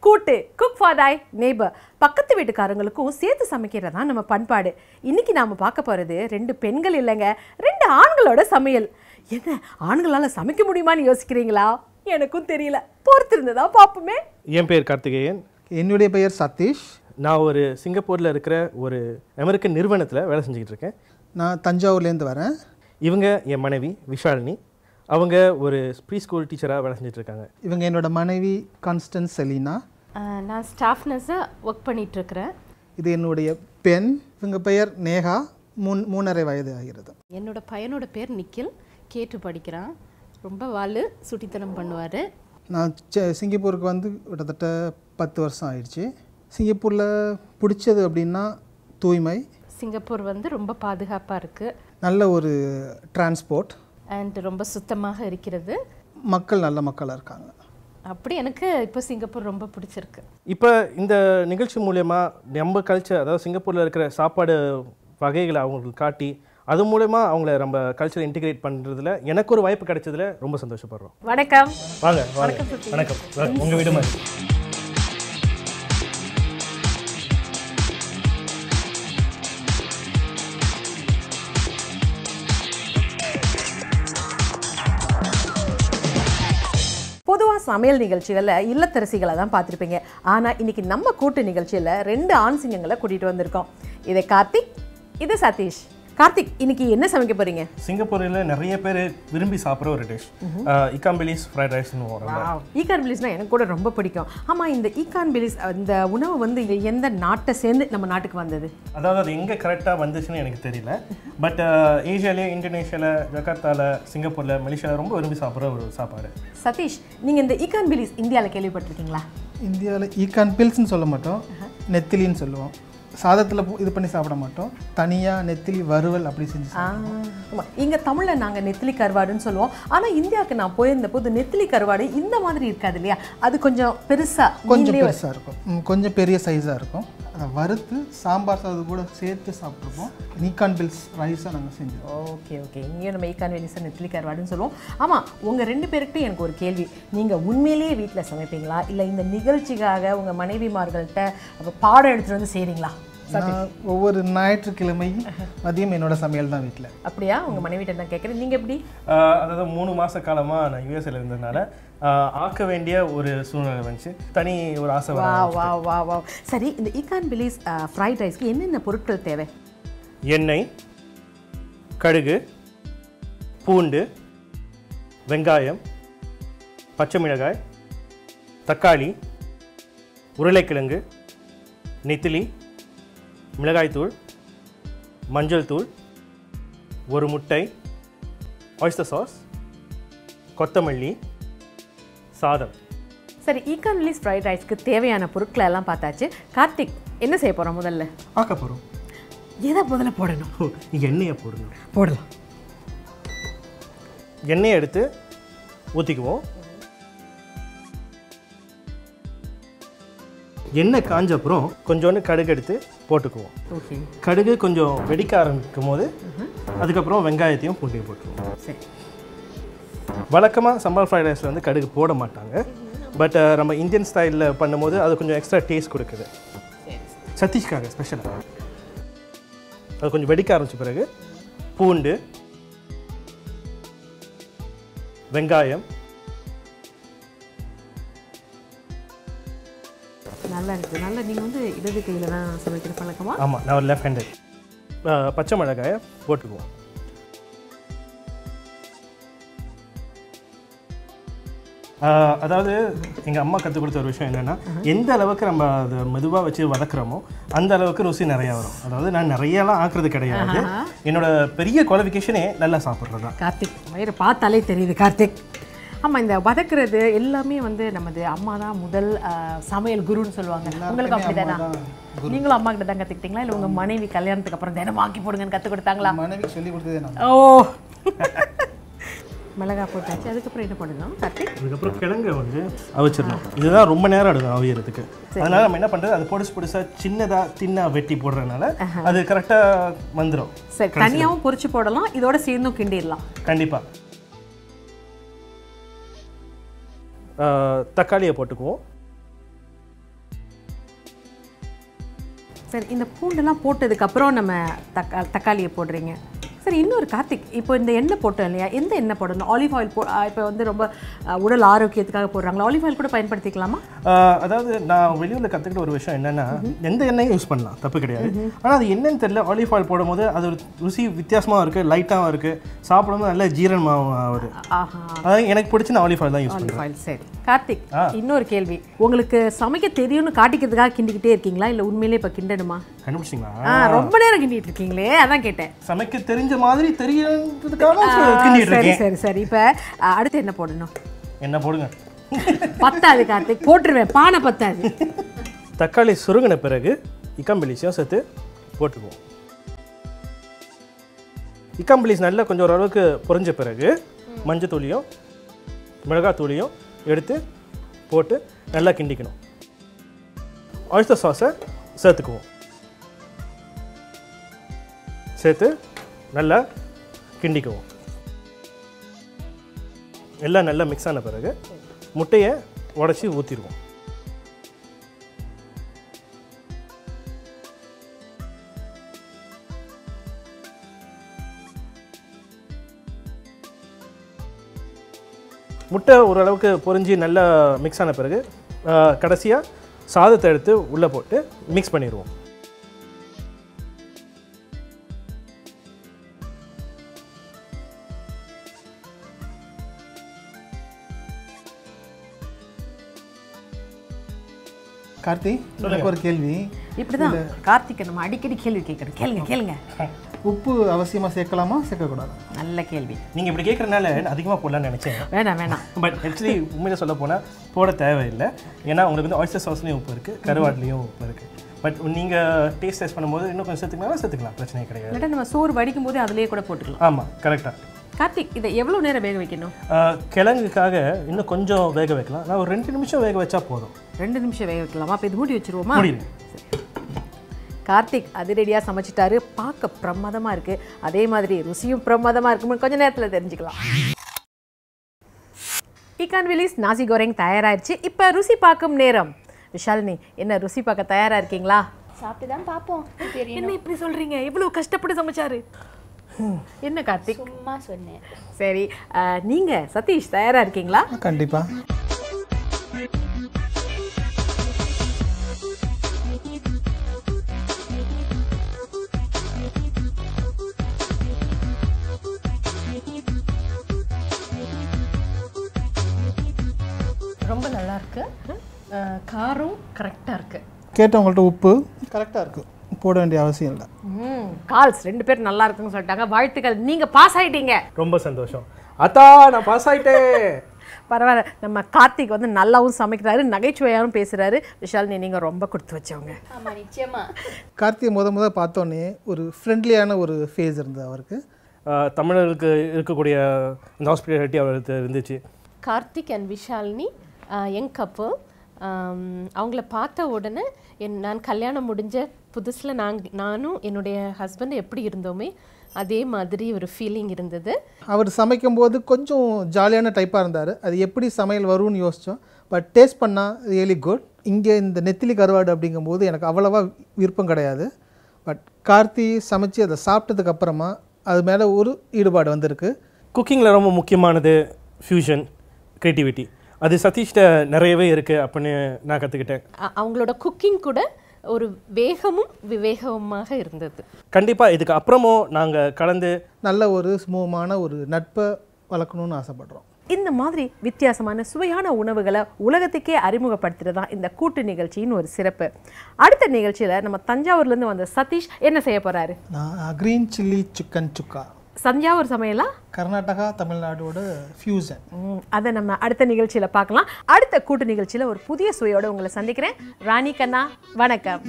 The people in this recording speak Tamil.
கூட்டு குக் ஃபார் தை நெய்பர் பக்கத்து வீட்டுக்காரங்களுக்கும் சேர்த்து சமைக்கிறதா நம்ம பண்பாடு. இன்னைக்கு நாம பார்க்க போறது 2 பெண்கள் இல்லைங்க, 2 ஆண்களோட சமையல். என்ன ஆண்களால சமைக்க முடியுமான்னு யோசிக்கிறீங்களா? எனக்கும் தெரியல, பொறுத்திருந்ததா பார்ப்போமே. என் பேர் கார்த்திகேயன். என்னுடைய பெயர் சதீஷ். நான் ஒரு சிங்கப்பூரில் இருக்கிற ஒரு அமெரிக்கன் நிறுவனத்தில் வேலை செஞ்சுக்கிட்டு இருக்கேன். நான் தஞ்சாவூர்லேருந்து வரேன். இவங்க என் மனைவி விஷாலினி. அவங்க ஒரு ப்ரீ ஸ்கூல் டீச்சராக வேலை செஞ்சுட்டு இருக்காங்க. இவங்க என்னோட மனைவி கான்ஸ்டன்ஸ் செலினா. நான் ஸ்டாஃப் நர்ஸாக ஒர்க் பண்ணிகிட்ருக்கிறேன். இது என்னுடைய பெண். இவங்க பெயர் நேஹா. 3.5 வயது ஆகிறது. என்னோட பையனோட பேர் நிக்கில். கேட்டு படிக்கிறான். ரொம்ப சுட்டித்தனம் பண்ணுவார். நான் சிங்கப்பூருக்கு வந்து கிட்டத்தட்ட 10 வருஷம் ஆயிடுச்சு. சிங்கப்பூரில் பிடிச்சது அப்படின்னா தூய்மை. சிங்கப்பூர் வந்து ரொம்ப பாதுகாப்பாக இருக்குது. நல்ல ஒரு டிரான்ஸ்போர்ட் அண்ட் ரொம்ப சுத்தமாக இருக்கிறது. மக்கள் நல்ல மக்களாக இருக்காங்க. அப்படி எனக்கு இப்போ சிங்கப்பூர் ரொம்ப பிடிச்சிருக்கு. இப்போ இந்த நிகழ்ச்சி மூலயமா நம்ம கல்ச்சர், அதாவது சிங்கப்பூரில் இருக்கிற சாப்பாடு வகைகளை அவங்களுக்கு காட்டி அது மூலமா அவங்கள நம்ம கல்ச்சரை இன்டிகிரேட் பண்ணுறதுல எனக்கு ஒரு வாய்ப்பு கிடைச்சதுல ரொம்ப சந்தோஷப்படுறோம். வணக்கம். வாங்க வணக்கம். உங்கள் வீடு மாதிரி. பொதுவாக சமையல் நிகழ்ச்சிகளில் இல்லத்தரசிகளை தான் பார்த்துருப்பீங்க. ஆனால் இன்னைக்கு நம்ம கூட்டு நிகழ்ச்சியில் 2 ஆண் சிங்கங்களை கூட்டிகிட்டு வந்திருக்கோம். இது கார்த்திக், இது சதீஷ். கார்த்திக், இன்னைக்கு என்ன சமைக்க போறீங்க? சிங்கப்பூரில் நிறைய பேர் விரும்பி சாப்பிட்ற ஒரு டிஷ் இக்கான் பிலிஸ் ஃப்ரைட் ரைஸ்னு வரும். ஈகான் பிலிஸ்னால் எனக்கு கூட ரொம்ப பிடிக்கும். ஆமாம், இந்த ஈகான் பிலிஸ் இந்த உணவு வந்து எந்த நாட்டை சேர்ந்து நம்ம நாட்டுக்கு வந்தது? அதாவது அது எங்கே கரெக்டாக வந்துச்சுன்னு எனக்கு தெரியல. பட் ஏஷியாலே, இந்தோனேஷியாவில், ஜகார்த்தாவில், சிங்கப்பூரில், மலேசியாவில் ரொம்ப விரும்பி சாப்பிட்ற ஒரு சாப்பாடு. சதீஷ், நீங்கள் இந்த ஈகான் பிலிஸ் இந்தியாவில் கேள்விப்பட்டிருக்கீங்களா? இந்தியாவில் ஈகான் பில்ஸ்ன்னு சொல்ல மாட்டோம், நெத்திலின்னு சொல்லுவோம். சாதத்தில் இது பண்ணி சாப்பிட மாட்டோம், தனியாக நெத்திலி வறுவல் அப்படி செஞ்சு. ஆமாம், இங்கே தமிழில் நாங்கள் நெத்திலி கருவாடுன்னு சொல்லுவோம். ஆனால் இந்தியாவுக்கு நான் போயிருந்த போது நெத்திலி கருவாடு இந்த மாதிரி இருக்காது இல்லையா? அது கொஞ்சம் பெருசாக, கொஞ்சம் பெருசாக இருக்கும், கொஞ்சம் பெரிய சைஸாக இருக்கும். அதை வறுத்து சாம்பார் சாதம் கூட சேர்த்து சாப்பிட்ருப்போம். ஈகான் பில்ஸ் ரைஸாக நாங்கள் செஞ்சோம். ஓகே. இங்கேயும் நம்ம ஈகான் பிலிஸை நெத்திலி கருவாடுன்னு சொல்லுவோம். ஆமாம், உங்கள் 2 பேருக்கிட்ட எனக்கு ஒரு கேள்வி. நீங்கள் உண்மையிலேயே வீட்டில் சமைப்பீங்களா, இல்லை இந்த நிகழ்ச்சிக்காக உங்கள் மனைவிமார்கள்ட்ட பாடம் எடுத்துகிட்டு வந்து செய்கிறீங்களா? ஒவ்வொரு ஞாயிற்றுக்கிழமையும் மதியம் என்னோட சமையல் தான் வீட்டில். அப்படியா? உங்கள் மனைவிட்ட தான் கேட்குறேன். நீங்கள் எப்படி? அதாவது 3 மாத காலமாக நான் யூஎஸ்ஏல இருந்ததுனால ஆக்க வேண்டிய ஒரு சூழ்நிலை வந்துச்சு. தனி ஒரு ஆசை. வா. சரி, இந்த ஈகான் பிலிஸ் ஃப்ரைட் ரைஸ்க்கு என்னென்ன பொருட்கள் தேவை? எண்ணெய், கடுகு, பூண்டு, வெங்காயம், பச்சை மிளகாய், தக்காளி, உருளைக்கிழங்கு, நெத்திலி, மிளகாய்த்தூள், மஞ்சள் தூள், ஒரு முட்டை, ஆயிஸ்டர் சாஸ், கொத்தமல்லி, சாதம். சரி, ஈகான் பிலிஸ் ஃப்ரைட் ரைஸ்க்கு தேவையான பொருட்களை எல்லாம் பார்த்தாச்சு. கார்த்திக், என்ன செய்ய போகிறோம்? முதல்ல ஆக்க போகிறோம். எதை முதல்ல போடணும்? எண்ணெயை போடணும். போடலாம். எண்ணெயை எடுத்து ஊற்றிக்குவோம். எண்ணெய் காஞ்ச அப்புறம் கொஞ்சோண்டு கடுகு எடுத்து போட்டுக்குவோம். ஓகே. கடுகு கொஞ்சம் வெடிக்க ஆரம்பிக்கும் போது அதுக்கப்புறம் வெங்காயத்தையும் பூண்டையும் போட்டுருவோம். சரி. வழக்கமாக சம்பால் ஃப்ரைட் ரைஸில் வந்து கடுகு போட மாட்டாங்க. பட் நம்ம இந்தியன் ஸ்டைலில் பண்ணும்போது அது கொஞ்சம் எக்ஸ்ட்ரா டேஸ்ட் கொடுக்குது. சதீஷ்காக ஸ்பெஷலாக அது கொஞ்சம் வெடிக்க ஆரம்பித்த பிறகு பூண்டு, வெங்காயம், நல்லா இருக்குது. நல்லா. நீங்கள் வந்து இடது கையில் தான் சமைக்கிற பழக்கமா? ஆமாம், நான் ஒரு லெஃப்ட் ஹேண்டட். பச்சை மிளகாயை போட்டுக்குவோம். அதாவது எங்கள் அம்மா கற்றுக் கொடுத்த ஒரு விஷயம் என்னென்னா, எந்த அளவுக்கு நம்ம அதை மெதுவாக வச்சு வதக்குறோமோ அந்த அளவுக்கு ருசி நிறையா வரும். அதாவது நான் நிறையலாம் ஆக்குறது கிடையாது. என்னோட பெரிய குவாலிஃபிகேஷனே நல்லா சாப்பிட்றது தான். கார்த்திக், வயிறு பார்த்தாலே தெரியுது கார்த்திக். ஆமாம், இந்த வதக்குறது எல்லாமே வந்து நமது அம்மா தான் முதல் சமையல் குருன்னு சொல்லுவாங்க. உங்களுக்கு அப்படி தானா? நீங்களும் அம்மா கிட்ட தான் கற்றுக்கிட்டீங்களா, இல்லை உங்கள் மனைவி கல்யாணத்துக்கு அப்புறம் தினம் வாங்கி போடுங்கன்னு கற்றுக் கொடுத்தாங்களா? மனைவி சொல்லி கொடுத்ததே நான். ஓ, மிளகா போட்டாச்சு. அதுக்கப்புறம் என்ன பண்ணணும் கார்த்திக்? அதுக்கப்புறம் கிழங்கு வந்து அவிச்சிடணும். இதுதான் ரொம்ப நேரம் எடுக்கும் அவியறதுக்கு. அதனால நம்ம என்ன பண்ணுறது, அது பொடிசாக சின்னதாக தின்னாக வெட்டி போடுறதுனால அது கரெக்டாக வந்துடும். சரி, தனியாகவும் பொரிச்சு போடலாம், இதோட சேர்ந்தும் கிண்டிடலாம். கண்டிப்பாக. தக்காளியை போட்டுக்குவோம். சரி, இந்த பூண்டெல்லாம் போட்டதுக்கப்புறம் நம்ம தக்காளியை போடுறீங்க. சரி, இன்னொரு கார்த்திக், இப்போ இந்த எண்ணெய் போட்டோம் இல்லையா, எந்த எண்ணெய் போடணும்? ஆலிவ் ஆயில் இப்போ வந்து ரொம்ப உடல் ஆரோக்கியத்துக்காக போடுறாங்களா, ஆலிவ் ஆயில் கூட பயன்படுத்திக்கலாமா? அதாவது நான் வெளியூரில் கற்றுக்கிட்ட ஒரு விஷயம் என்னென்னா, எந்த எண்ணெயும் யூஸ் பண்ணலாம், தப்பு கிடையாது. ஆனால் அது என்னன்னு தெரியல, ஆலிவ் ஆயில் போடும்போது அது ஒரு ருசி வித்தியாசமாக இருக்குது, லைட்டாகவும் இருக்குது, சாப்பிடும்போது நல்ல ஜீரணமாகவும் ஆகுது. அதாவது எனக்கு பிடிச்சி நான் ஆலிவ் ஆயில் தான் யூஸ் பண்ணுவேன். சரி கார்த்திக், இன்னொரு கேள்வி. உங்களுக்கு சமைக்க தெரியும்னு காட்டிக்கிறதுக்காக கிண்டிக்கிட்டே இருக்கீங்களா, இல்லை உண்மையிலே இப்போ கிண்டணுமா? கண்டுபிடிச்சிங்களா? ரொம்ப நேரம் கிண்டிட்டு இருக்கீங்களே, அதான் கேட்டேன். சமைக்க தெரிஞ்ச மாதிரி தெரியுறதுக்காக கிண்டிட்டு இருக்கேன். சரி சரி, இப்போ அடுத்து என்ன போடணும்? என்ன போடுங்க? பத்தாது கார்த்திக், போட்டுருவேன், பானை பத்தாது. தக்காளி சுருங்கின பிறகு இக்கம்பிலிஸையும் சேர்த்து போட்டுக்குவோம். இக்கம்பிலிஸ் நல்லா கொஞ்சம் ஓரளவுக்கு பொரிஞ்ச பிறகு மஞ்சத்தூளியும் மிளகாத்தூளியும் எடுத்து போட்டு நல்லா கிண்டிக்கணும். ஆயிஸ்டர் சாஸை சேர்த்துக்குவோம். சேர்த்து நல்லா கிண்டிக்குவோம். எல்லாம் நல்லா மிக்ஸ் ஆன பிறகு முட்டையை உடச்சி ஊற்றிடுவோம். முட்டை ஓரளவுக்கு பொரிஞ்சு நல்லா மிக்ஸ் ஆன பிறகு கடைசியாக சாதத்தை எடுத்து உள்ளே போட்டு மிக்ஸ் பண்ணிடுவோம். கார்த்தி, எனக்கு ஒரு கேள்வி. இப்படிதான் கார்த்திகை நம்ம அடிக்கடி கேள்வி கேட்குறோம். கேளுங்க. உப்பு அவசியமாக சேர்க்கலாமா, சேர்க்கக்கூடாது? நல்ல கேள்வி. நீங்கள் இப்படி கேட்குறதுனால அதிகமாக போடலான்னு நினச்சேன். வேணாம். பட் ஆக்சுவலி உண்மையில சொல்ல போனால் போட தேவையில்லை. ஏன்னா உங்களுக்கு வந்து ஆயிஸ்டர் சாஸ்லேயும் உப்பு இருக்குது, கருவாட்லேயும் உப்பு இருக்குது. பட் நீங்கள் டேஸ்ட் பண்ணும்போது இன்னும் கொஞ்சம் சேர்த்துக்கலாம், பிரச்சனை கிடையாது. இல்லாட்டா நம்ம சோறு வடிக்கும் போது அதிலேயே கூட போட்டுக்கலாம். ஆமாம், கரெக்டாக. கார்த்திக், இதை எவ்வளோ நேரம் வேக வைக்கணும்? கிழங்குக்காக இன்னும் கொஞ்சம் வேக வைக்கலாம். நான் ஒரு 2 நிமிஷம் வேக வச்சா போதும். 2 நிமிஷம் வேக வைக்கலாமா? அப்போ இது மூடி வச்சுருவோமா? முடியுது. கார்த்திக் அதிரடியாக சமைச்சிட்டாரு, பார்க்க பிரமாதமாக இருக்குது, அதே மாதிரி ருசியும் பிரமாதமாக இருக்குன்னு கொஞ்சம் நேரத்தில் தெரிஞ்சுக்கலாம். இக்கான் வில்லிஸ் நாசி கோரிங் தயாராகிடுச்சு. இப்போ ருசி பார்க்கும் நேரம். விஷாலினி, என்ன ருசி பார்க்க தயாராக இருக்கீங்களா? சாப்பிட்டு தான் பார்ப்போம். என்ன இப்படி சொல்கிறீங்க? இவ்வளோ கஷ்டப்பட்டு சமைச்சாரு. என்ன கார்த்திக்? சும்மா சொன்னேன். சரி, நீங்கள் சதீஷ் தயாராக இருக்கீங்களா? கண்டிப்பாக. ரொம்ப நல்லா இருக்கு, காரம் கரெக்டாக இருக்கு. கேட்டவங்கள்ட்ட உப்பு கரெக்டாக இருக்குது, போட வேண்டிய அவசியம் இல்லை. கால்ஸ் 2 பேர் நல்லா இருக்குன்னு சொல்லிட்டாங்க. வாழ்த்துக்கள், நீங்கள் பாஸ் ஆகிட்டீங்க. ரொம்ப சந்தோஷம். அத்தா, நான் பாஸ் ஆகிட்டேன். பரவாயில்ல, நம்ம கார்த்திக் வந்து நல்லாவும் சமைக்கிறாரு, நகைச்சுவையாகவும் பேசுகிறாரு. விஷாலினி, நீங்கள் ரொம்ப கொடுத்து வச்சவங்க. ஆமாம், நிச்சயமா. கார்த்திகை முத பார்த்தோன்னே ஒரு ஃப்ரெண்ட்லியான ஒரு ஃபேஸ் இருந்தது அவருக்கு. தமிழர்களுக்கு இருக்கக்கூடிய இந்த ஹாஸ்பிட்டாலிட்டி அவருக்கு இருந்துச்சு. கார்த்திக் அண்ட் விஷாலினி யங் கப்பல். அவங்கள பார்த்த உடனே நான் கல்யாணம் முடிஞ்ச புதுசில் நானும் என்னுடைய ஹஸ்பண்ட் எப்படி இருந்தோமே அதே மாதிரி ஒரு ஃபீலிங் இருந்தது. அவர் சமைக்கும்போது கொஞ்சம் ஜாலியான டைப்பாக இருந்தார். அது எப்படி சமையல் வரும்னு யோசித்தோம். பட் டேஸ்ட் பண்ணால் ரியலி குட். இங்கே இந்த நெத்திலி கருவாடு அப்படிங்கும்போது எனக்கு அவ்வளோவா விருப்பம் கிடையாது. பட் கார்த்தி சமைச்சு அதை சாப்பிட்டதுக்கப்புறமா அது மேலே ஒரு ஈடுபாடு வந்திருக்கு. குக்கிங்கில் ரொம்ப முக்கியமானது ஃப்யூஷன், க்ரியேட்டிவிட்டி. அது சதீஷ்ட நிறையவே இருக்குது அப்படின்னு நான் கற்றுக்கிட்டேன். அவங்களோட குக்கிங் கூட ஒரு வேகமும் விவேகமாக இருந்தது. கண்டிப்பாக இதுக்கு அப்புறமும் நாங்கள் கலந்து நல்ல ஒரு ஸ்மூமான ஒரு நட்பை வளர்க்கணும்னு ஆசைப்படுறோம். இந்த மாதிரி வித்தியாசமான சுவையான உணவுகளை உலகத்துக்கே அறிமுகப்படுத்துறது தான் இந்த கூட்டு நிகழ்ச்சியின் ஒரு சிறப்பு. அடுத்த நிகழ்ச்சியில் நம்ம தஞ்சாவூர்லேருந்து வந்த சதீஷ் என்ன செய்ய போகிறாரு? நான் க்ரீன் சில்லி சிக்கன் சுக்கா. தஞ்சாவூர் சமையலா? கர்நாடகா தமிழ்நாடோட ஃபியூசன். அதை நம்ம அடுத்த நிகழ்ச்சியில் பார்க்கலாம். அடுத்த கூட்டு நிகழ்ச்சியில் ஒரு புதிய சுவையோடு உங்களை சந்திக்கிறேன். ராணி கண்ணா, வணக்கம்.